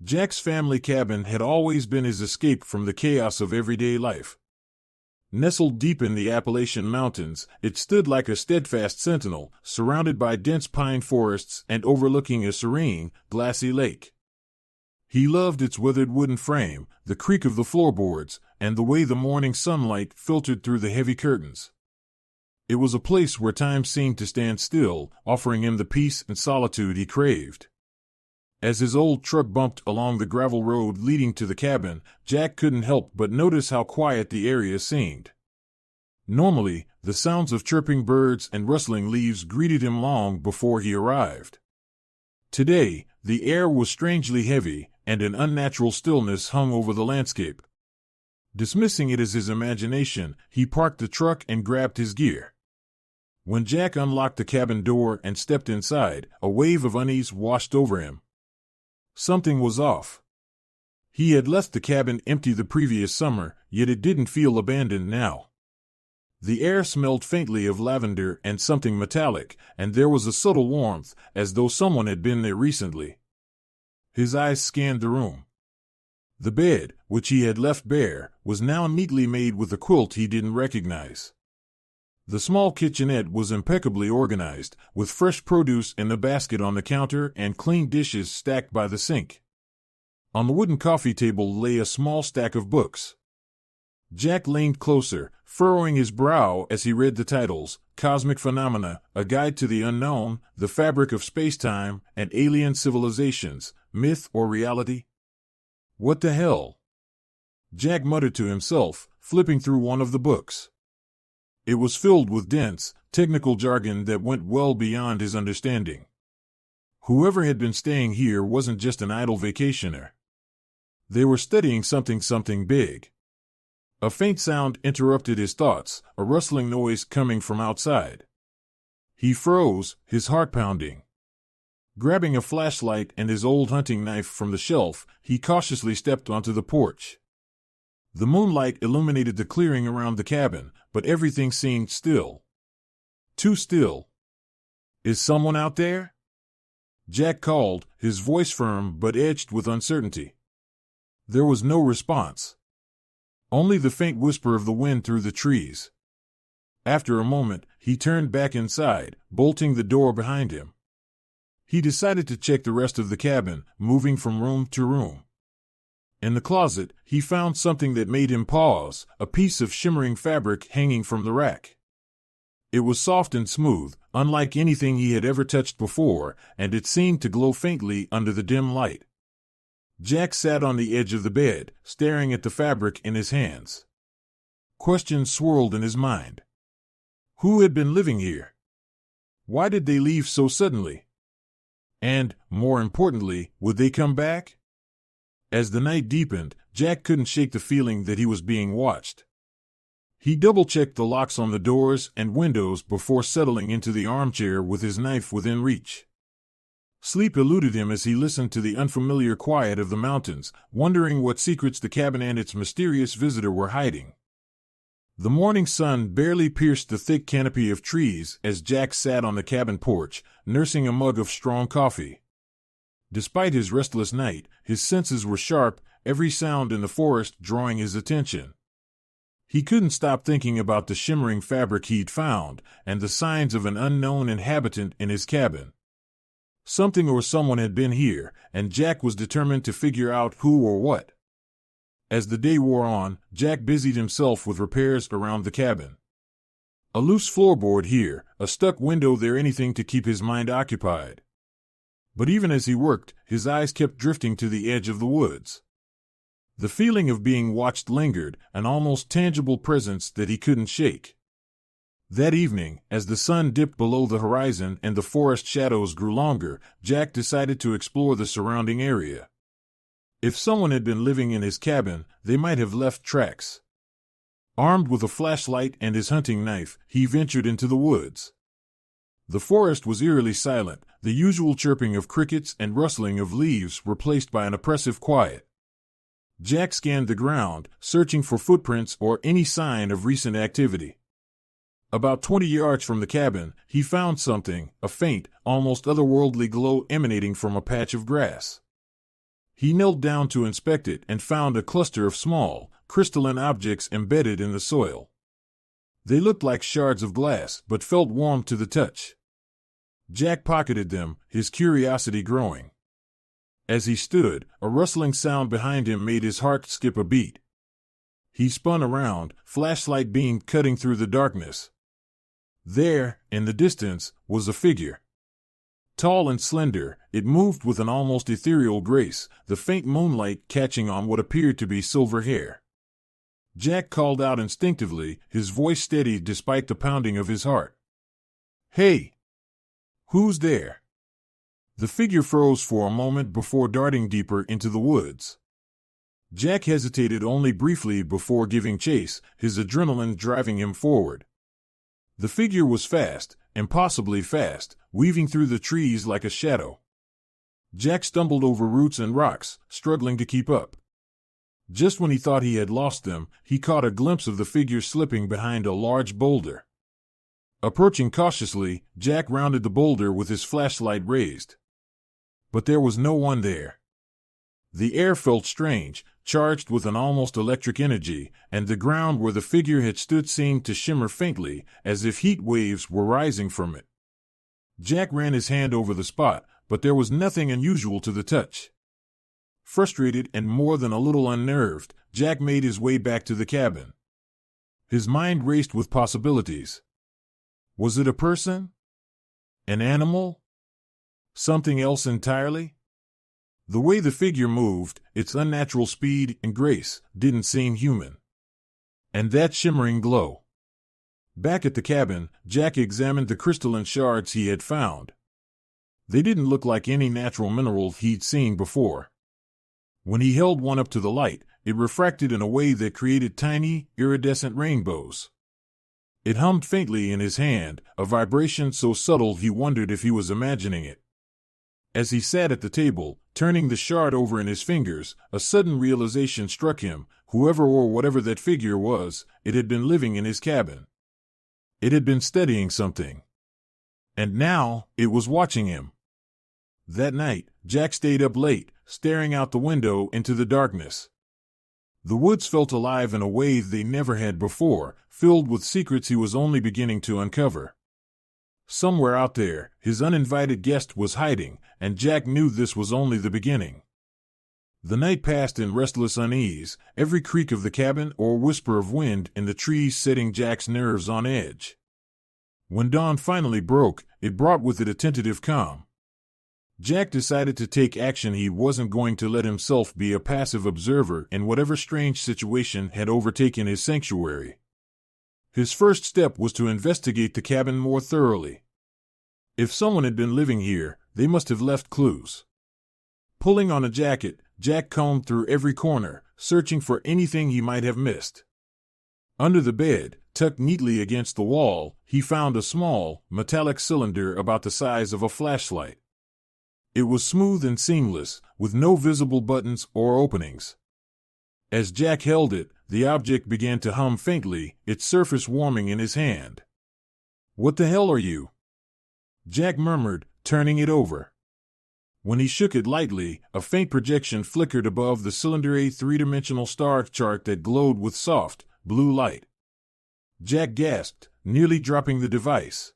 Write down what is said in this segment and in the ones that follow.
Jack's family cabin had always been his escape from the chaos of everyday life. Nestled deep in the Appalachian Mountains, it stood like a steadfast sentinel, surrounded by dense pine forests and overlooking a serene, glassy lake. He loved its weathered wooden frame, the creak of the floorboards, and the way the morning sunlight filtered through the heavy curtains. It was a place where time seemed to stand still, offering him the peace and solitude he craved. As his old truck bumped along the gravel road leading to the cabin, Jack couldn't help but notice how quiet the area seemed. Normally, the sounds of chirping birds and rustling leaves greeted him long before he arrived. Today, the air was strangely heavy, and an unnatural stillness hung over the landscape. Dismissing it as his imagination, he parked the truck and grabbed his gear. When Jack unlocked the cabin door and stepped inside, a wave of unease washed over him. Something was off. He had left the cabin empty the previous summer, yet it didn't feel abandoned now. The air smelled faintly of lavender and something metallic, and there was a subtle warmth, as though someone had been there recently. His eyes scanned the room. The bed, which he had left bare, was now neatly made with a quilt he didn't recognize. The small kitchenette was impeccably organized, with fresh produce in the basket on the counter and clean dishes stacked by the sink. On the wooden coffee table lay a small stack of books. Jack leaned closer, furrowing his brow as he read the titles: Cosmic Phenomena, A Guide to the Unknown, The Fabric of Space-Time, and Alien Civilizations, Myth or Reality? What the hell? Jack muttered to himself, flipping through one of the books. It was filled with dense, technical jargon that went well beyond his understanding. Whoever had been staying here wasn't just an idle vacationer. They were studying something big. A faint sound interrupted his thoughts, a rustling noise coming from outside. He froze, his heart pounding. Grabbing a flashlight and his old hunting knife from the shelf, he cautiously stepped onto the porch. The moonlight illuminated the clearing around the cabin, but everything seemed still. Too still. Is someone out there? Jack called, his voice firm but edged with uncertainty. There was no response. Only the faint whisper of the wind through the trees. After a moment, he turned back inside, bolting the door behind him. He decided to check the rest of the cabin, moving from room to room. In the closet, he found something that made him pause, a piece of shimmering fabric hanging from the rack. It was soft and smooth, unlike anything he had ever touched before, and it seemed to glow faintly under the dim light. Jack sat on the edge of the bed, staring at the fabric in his hands. Questions swirled in his mind. Who had been living here? Why did they leave so suddenly? And, more importantly, would they come back? As the night deepened, Jack couldn't shake the feeling that he was being watched. He double-checked the locks on the doors and windows before settling into the armchair with his knife within reach. Sleep eluded him as he listened to the unfamiliar quiet of the mountains, wondering what secrets the cabin and its mysterious visitor were hiding. The morning sun barely pierced the thick canopy of trees as Jack sat on the cabin porch, nursing a mug of strong coffee. Despite his restless night, his senses were sharp, every sound in the forest drawing his attention. He couldn't stop thinking about the shimmering fabric he'd found, and the signs of an unknown inhabitant in his cabin. Something or someone had been here, and Jack was determined to figure out who or what. As the day wore on, Jack busied himself with repairs around the cabin. A loose floorboard here, a stuck window there, anything to keep his mind occupied. But even as he worked, his eyes kept drifting to the edge of the woods. The feeling of being watched lingered, an almost tangible presence that he couldn't shake. That evening, as the sun dipped below the horizon and the forest shadows grew longer, Jack decided to explore the surrounding area. If someone had been living in his cabin, they might have left tracks. Armed with a flashlight and his hunting knife, he ventured into the woods. The forest was eerily silent, the usual chirping of crickets and rustling of leaves replaced by an oppressive quiet. Jack scanned the ground, searching for footprints or any sign of recent activity. About 20 yards from the cabin, he found something, a faint, almost otherworldly glow emanating from a patch of grass. He knelt down to inspect it and found a cluster of small, crystalline objects embedded in the soil. They looked like shards of glass, but felt warm to the touch. Jack pocketed them, his curiosity growing. As he stood, a rustling sound behind him made his heart skip a beat. He spun around, flashlight beam cutting through the darkness. There, in the distance, was a figure. Tall and slender, it moved with an almost ethereal grace, the faint moonlight catching on what appeared to be silver hair. Jack called out instinctively, his voice steady despite the pounding of his heart. "Hey! Who's there?" The figure froze for a moment before darting deeper into the woods. Jack hesitated only briefly before giving chase, his adrenaline driving him forward. The figure was fast, impossibly fast, weaving through the trees like a shadow. Jack stumbled over roots and rocks, struggling to keep up. Just when he thought he had lost them, he caught a glimpse of the figure slipping behind a large boulder. Approaching cautiously, Jack rounded the boulder with his flashlight raised. But there was no one there. The air felt strange, charged with an almost electric energy, and the ground where the figure had stood seemed to shimmer faintly, as if heat waves were rising from it. Jack ran his hand over the spot, but there was nothing unusual to the touch. Frustrated and more than a little unnerved, Jack made his way back to the cabin. His mind raced with possibilities. Was it a person? An animal? Something else entirely? The way the figure moved, its unnatural speed and grace, didn't seem human. And that shimmering glow. Back at the cabin, Jack examined the crystalline shards he had found. They didn't look like any natural mineral he'd seen before. When he held one up to the light, it refracted in a way that created tiny, iridescent rainbows. It hummed faintly in his hand, a vibration so subtle he wondered if he was imagining it. As he sat at the table, turning the shard over in his fingers, a sudden realization struck him: whoever or whatever that figure was, it had been living in his cabin. It had been studying something. And now, it was watching him. That night, Jack stayed up late, staring out the window into the darkness. The woods felt alive in a way they never had before, filled with secrets he was only beginning to uncover. Somewhere out there, his uninvited guest was hiding, and Jack knew this was only the beginning. The night passed in restless unease, every creak of the cabin or whisper of wind in the trees setting Jack's nerves on edge. When dawn finally broke, it brought with it a tentative calm. Jack decided to take action. He wasn't going to let himself be a passive observer in whatever strange situation had overtaken his sanctuary. His first step was to investigate the cabin more thoroughly. If someone had been living here, they must have left clues. Pulling on a jacket, Jack combed through every corner, searching for anything he might have missed. Under the bed, tucked neatly against the wall, he found a small, metallic cylinder about the size of a flashlight. It was smooth and seamless, with no visible buttons or openings. As Jack held it, the object began to hum faintly, its surface warming in his hand. "What the hell are you?" Jack murmured, turning it over. When he shook it lightly, a faint projection flickered above the cylinder, a three-dimensional star chart that glowed with soft, blue light. Jack gasped, nearly dropping the device.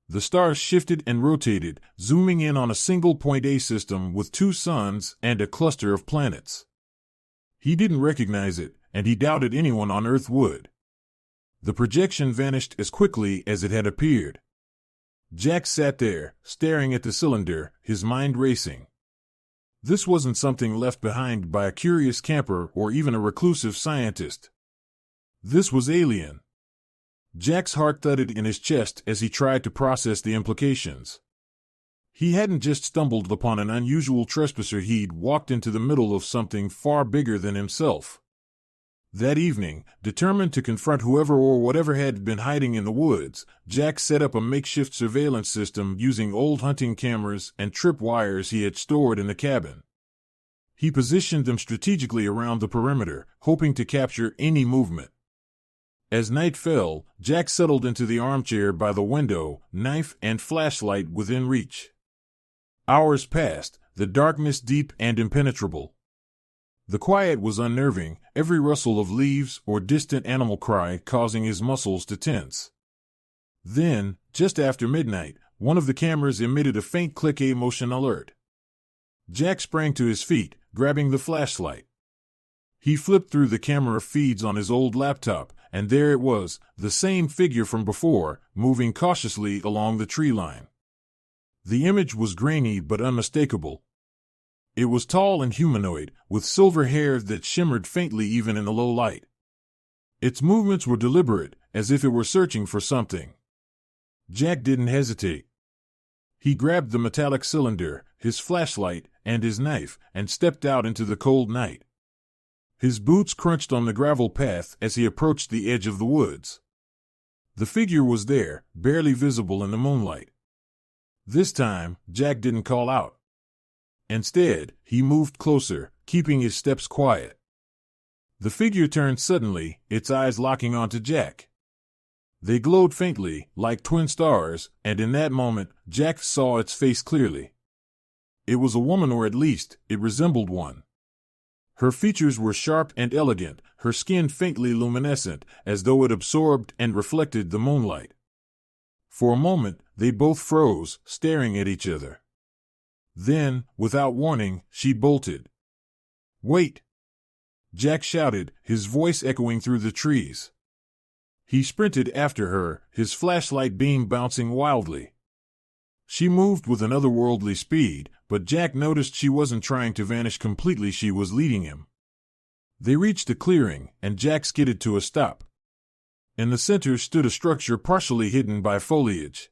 The stars shifted and rotated, zooming in on a single point A system with 2 suns and a cluster of planets. He didn't recognize it, and he doubted anyone on Earth would. The projection vanished as quickly as it had appeared. Jack sat there, staring at the cylinder, his mind racing. This wasn't something left behind by a curious camper or even a reclusive scientist. This was alien. Jack's heart thudded in his chest as he tried to process the implications. He hadn't just stumbled upon an unusual trespasser, he'd walked into the middle of something far bigger than himself. That evening, determined to confront whoever or whatever had been hiding in the woods, Jack set up a makeshift surveillance system using old hunting cameras and tripwires he had stored in the cabin. He positioned them strategically around the perimeter, hoping to capture any movement. As night fell, Jack settled into the armchair by the window, knife and flashlight within reach. Hours passed, the darkness deep and impenetrable. The quiet was unnerving, every rustle of leaves or distant animal cry causing his muscles to tense. Then, just after midnight, one of the cameras emitted a faint click motion alert. Jack sprang to his feet, grabbing the flashlight. He flipped through the camera feeds on his old laptop, and there it was, the same figure from before, moving cautiously along the tree line. The image was grainy but unmistakable. It was tall and humanoid, with silver hair that shimmered faintly even in the low light. Its movements were deliberate, as if it were searching for something. Jack didn't hesitate. He grabbed the metallic cylinder, his flashlight, and his knife, and stepped out into the cold night. His boots crunched on the gravel path as he approached the edge of the woods. The figure was there, barely visible in the moonlight. This time, Jack didn't call out. Instead, he moved closer, keeping his steps quiet. The figure turned suddenly, its eyes locking onto Jack. They glowed faintly, like twin stars, and in that moment, Jack saw its face clearly. It was a woman, or at least, it resembled one. Her features were sharp and elegant, her skin faintly luminescent, as though it absorbed and reflected the moonlight. For a moment, they both froze, staring at each other. Then, without warning, she bolted. "Wait!" Jack shouted, his voice echoing through the trees. He sprinted after her, his flashlight beam bouncing wildly. She moved with an otherworldly speed, but Jack noticed she wasn't trying to vanish completely, she was leading him. They reached a clearing, and Jack skidded to a stop. In the center stood a structure partially hidden by foliage.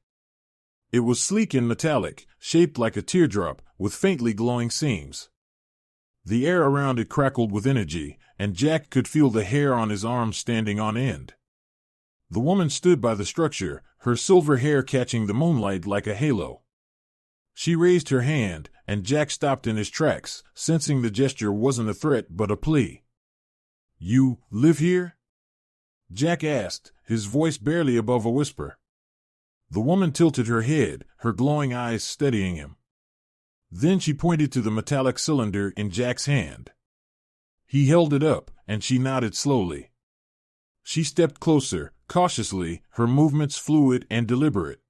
It was sleek and metallic, shaped like a teardrop, with faintly glowing seams. The air around it crackled with energy, and Jack could feel the hair on his arms standing on end. The woman stood by the structure, her silver hair catching the moonlight like a halo. She raised her hand, and Jack stopped in his tracks, sensing the gesture wasn't a threat but a plea. "You live here?" Jack asked, his voice barely above a whisper. The woman tilted her head, her glowing eyes steadying him. Then she pointed to the metallic cylinder in Jack's hand. He held it up, and she nodded slowly. She stepped closer, cautiously, her movements fluid and deliberate.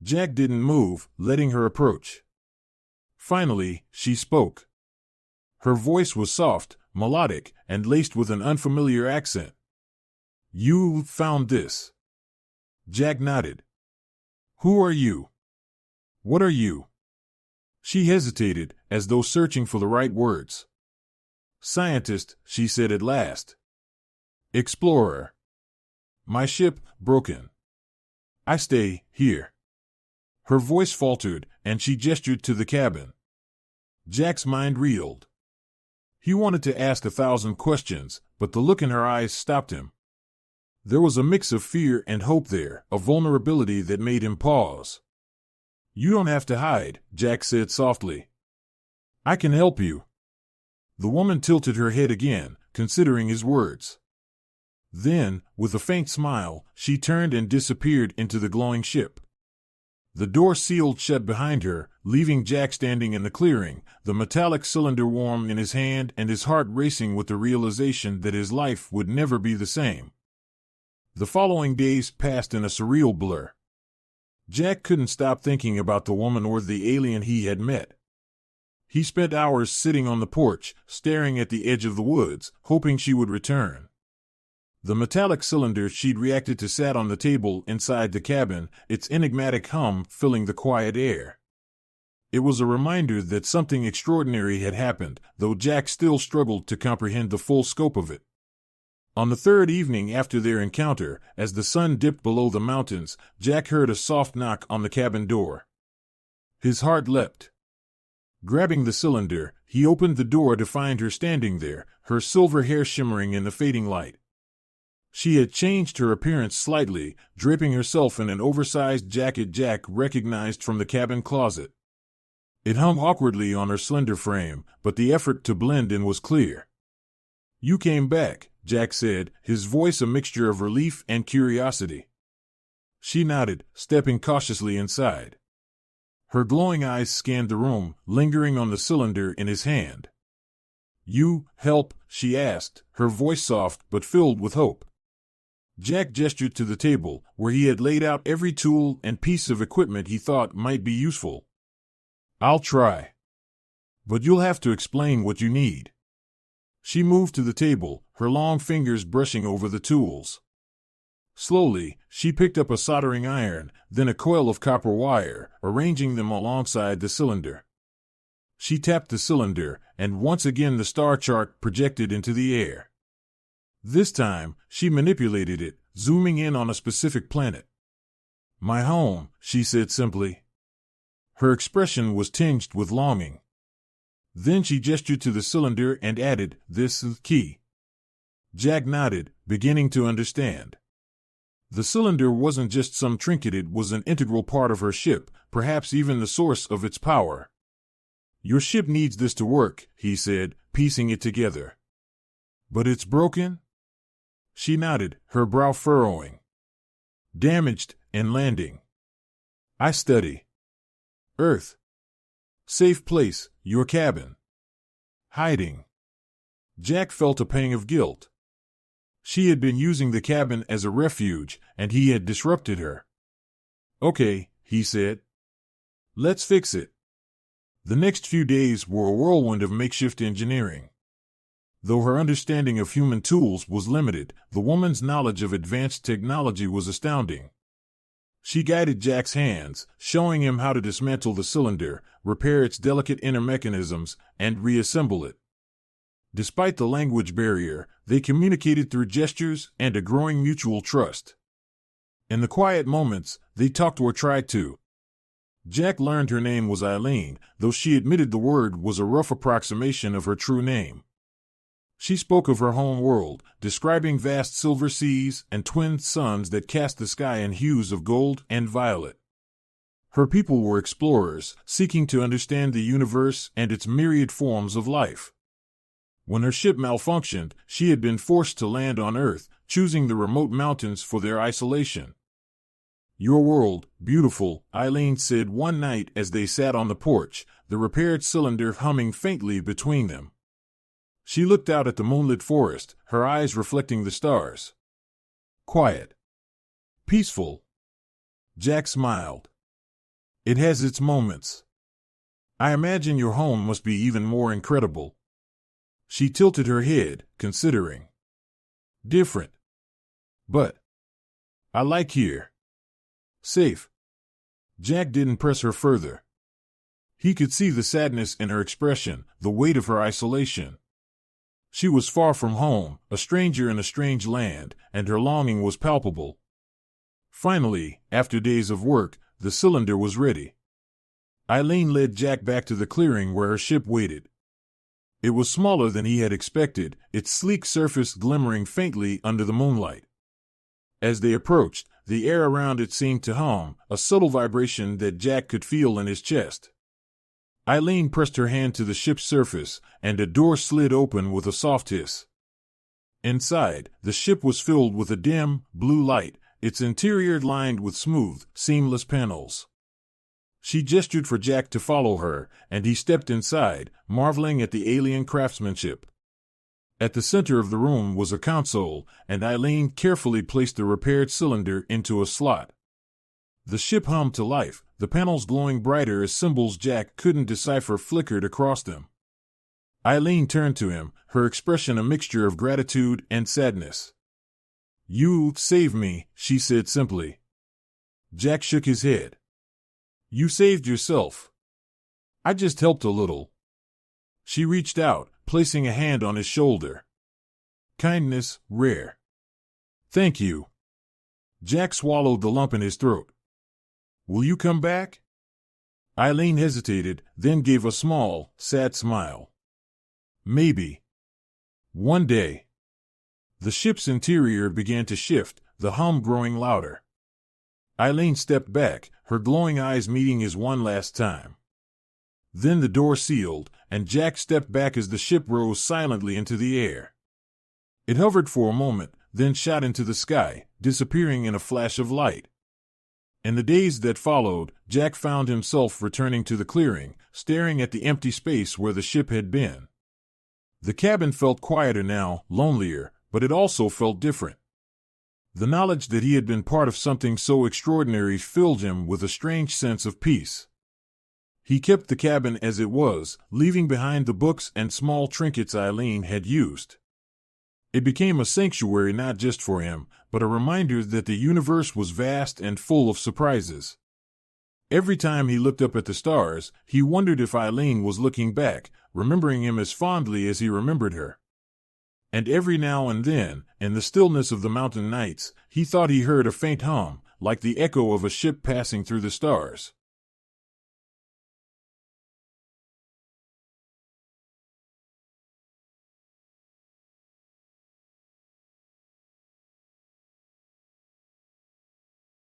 Jack didn't move, letting her approach. Finally, she spoke. Her voice was soft, melodic, and laced with an unfamiliar accent. "You found this?" Jack nodded. "Who are you? What are you?" She hesitated, as though searching for the right words. "Scientist," she said at last. "Explorer. My ship, broken. I stay here." Her voice faltered, and she gestured to the cabin. Jack's mind reeled. He wanted to ask 1,000 questions, but the look in her eyes stopped him. There was a mix of fear and hope there, a vulnerability that made him pause. "You don't have to hide," Jack said softly. "I can help you." The woman tilted her head again, considering his words. Then, with a faint smile, she turned and disappeared into the glowing ship. The door sealed shut behind her, leaving Jack standing in the clearing, the metallic cylinder warm in his hand and his heart racing with the realization that his life would never be the same. The following days passed in a surreal blur. Jack couldn't stop thinking about the woman or the alien he had met. He spent hours sitting on the porch, staring at the edge of the woods, hoping she would return. The metallic cylinder she'd reacted to sat on the table inside the cabin, its enigmatic hum filling the quiet air. It was a reminder that something extraordinary had happened, though Jack still struggled to comprehend the full scope of it. On the third evening after their encounter, as the sun dipped below the mountains, Jack heard a soft knock on the cabin door. His heart leapt. Grabbing the cylinder, he opened the door to find her standing there, her silver hair shimmering in the fading light. She had changed her appearance slightly, draping herself in an oversized jacket Jack recognized from the cabin closet. It hung awkwardly on her slender frame, but the effort to blend in was clear. "You came back," Jack said, his voice a mixture of relief and curiosity. She nodded, stepping cautiously inside. Her glowing eyes scanned the room, lingering on the cylinder in his hand. "You help?" she asked, her voice soft but filled with hope. Jack gestured to the table, where he had laid out every tool and piece of equipment he thought might be useful. "I'll try. But you'll have to explain what you need." She moved to the table, her long fingers brushing over the tools. Slowly, she picked up a soldering iron, then a coil of copper wire, arranging them alongside the cylinder. She tapped the cylinder, and once again the star chart projected into the air. This time, she manipulated it, zooming in on a specific planet. "My home," she said simply. Her expression was tinged with longing. Then she gestured to the cylinder and added, "This is key." Jack nodded, beginning to understand. The cylinder wasn't just some trinket, it was an integral part of her ship, perhaps even the source of its power. "Your ship needs this to work," he said, piecing it together. "But it's broken?" She nodded, her brow furrowing. "Damaged and landing. I study. Earth. Safe place, your cabin. Hiding." Jack felt a pang of guilt. She had been using the cabin as a refuge, and he had disrupted her. "Okay," he said. "Let's fix it." The next few days were a whirlwind of makeshift engineering. Though her understanding of human tools was limited, the woman's knowledge of advanced technology was astounding. She guided Jack's hands, showing him how to dismantle the cylinder, repair its delicate inner mechanisms, and reassemble it. Despite the language barrier, they communicated through gestures and a growing mutual trust. In the quiet moments, they talked or tried to. Jack learned her name was Eileen, though she admitted the word was a rough approximation of her true name. She spoke of her home world, describing vast silver seas and twin suns that cast the sky in hues of gold and violet. Her people were explorers, seeking to understand the universe and its myriad forms of life. When her ship malfunctioned, she had been forced to land on Earth, choosing the remote mountains for their isolation. "Your world, beautiful," Eileen said one night as they sat on the porch, the repaired cylinder humming faintly between them. She looked out at the moonlit forest, her eyes reflecting the stars. "Quiet. Peaceful." Jack smiled. "It has its moments. I imagine your home must be even more incredible." She tilted her head, considering. "Different. But I like here. Safe." Jack didn't press her further. He could see the sadness in her expression, the weight of her isolation. She was far from home, a stranger in a strange land, and her longing was palpable. Finally, after days of work, the cylinder was ready. Eileen led Jack back to the clearing where her ship waited. It was smaller than he had expected, its sleek surface glimmering faintly under the moonlight. As they approached, the air around it seemed to hum, a subtle vibration that Jack could feel in his chest. Eileen pressed her hand to the ship's surface, and a door slid open with a soft hiss. Inside, the ship was filled with a dim, blue light, its interior lined with smooth, seamless panels. She gestured for Jack to follow her, and he stepped inside, marveling at the alien craftsmanship. At the center of the room was a console, and Eileen carefully placed the repaired cylinder into a slot. The ship hummed to life, the panels glowing brighter as symbols Jack couldn't decipher flickered across them. Eileen turned to him, her expression a mixture of gratitude and sadness. "You saved me," she said simply. Jack shook his head. "You saved yourself. I just helped a little." She reached out, placing a hand on his shoulder. "Kindness, rare. Thank you." Jack swallowed the lump in his throat. "Will you come back?" Eileen hesitated, then gave a small, sad smile. "Maybe. One day." The ship's interior began to shift, the hum growing louder. Eileen stepped back, her glowing eyes meeting his one last time. Then the door sealed, and Jack stepped back as the ship rose silently into the air. It hovered for a moment, then shot into the sky, disappearing in a flash of light. In the days that followed, Jack found himself returning to the clearing, staring at the empty space where the ship had been. The cabin felt quieter now, lonelier, but it also felt different. The knowledge that he had been part of something so extraordinary filled him with a strange sense of peace. He kept the cabin as it was, leaving behind the books and small trinkets Eileen had used. It became a sanctuary not just for him, but a reminder that the universe was vast and full of surprises. Every time he looked up at the stars, he wondered if Eileen was looking back, remembering him as fondly as he remembered her. And every now and then, in the stillness of the mountain nights, he thought he heard a faint hum, like the echo of a ship passing through the stars.